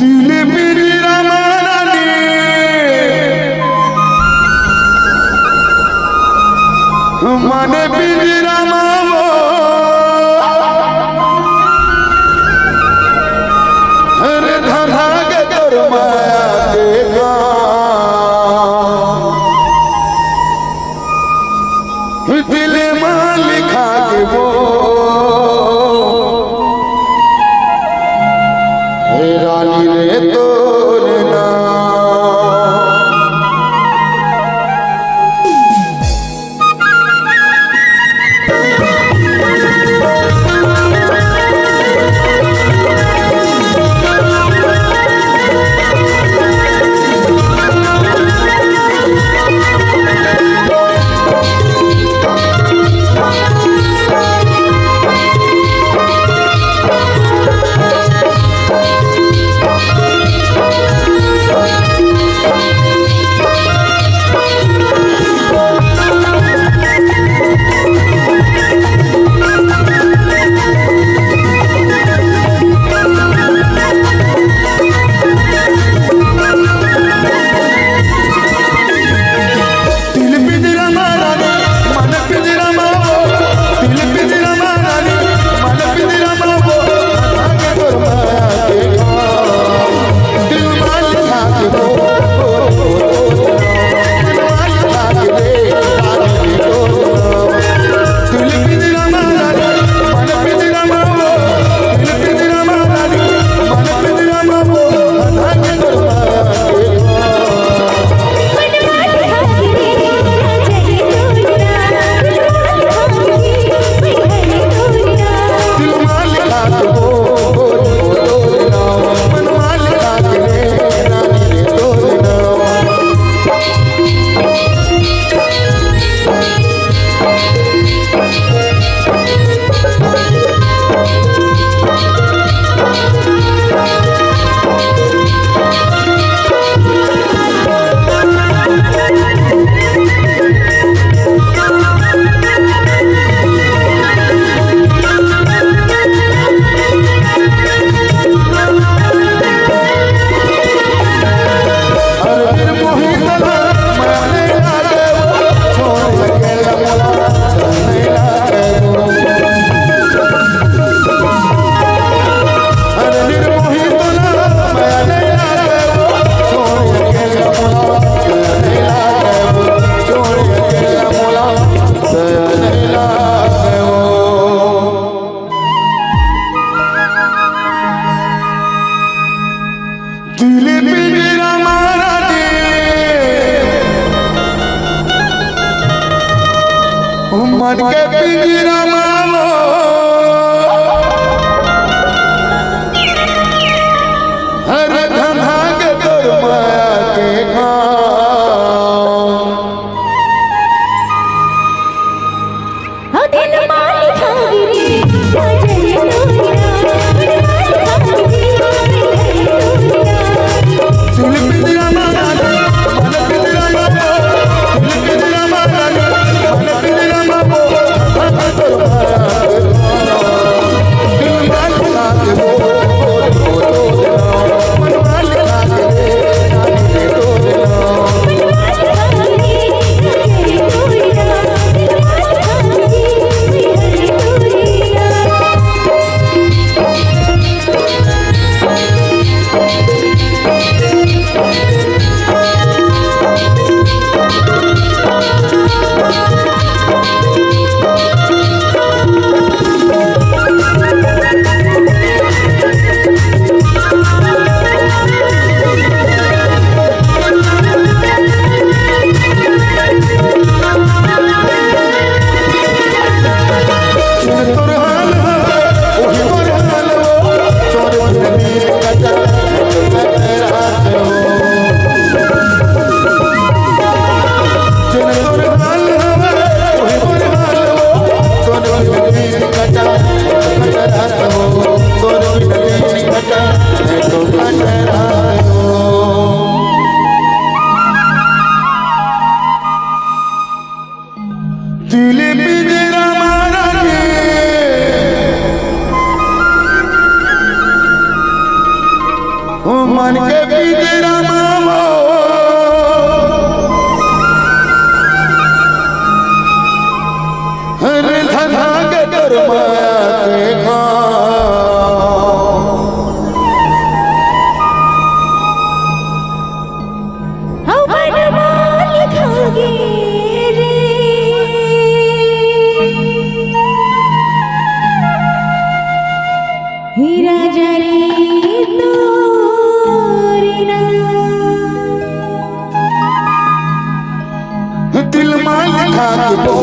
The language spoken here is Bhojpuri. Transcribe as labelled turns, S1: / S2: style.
S1: दिल पिंजरा मारानी मन पिंजरा मावो हर धना के तोर माया के गाँव दिल में लिखा के वो रानी रे तोर मन के पिंजरा मावो हर धना के तोर माया के गाँव
S2: दिल माली खागिरी
S1: दिल पिंजरा मारानी मन पिंजरा मावो दिल पिंजरा मारानी मन पिंजरा मावो मन के पिंजरा मावो हरे धना के दरमाया देखा
S2: हीरा जरी तोरीना
S1: दिल माल खा के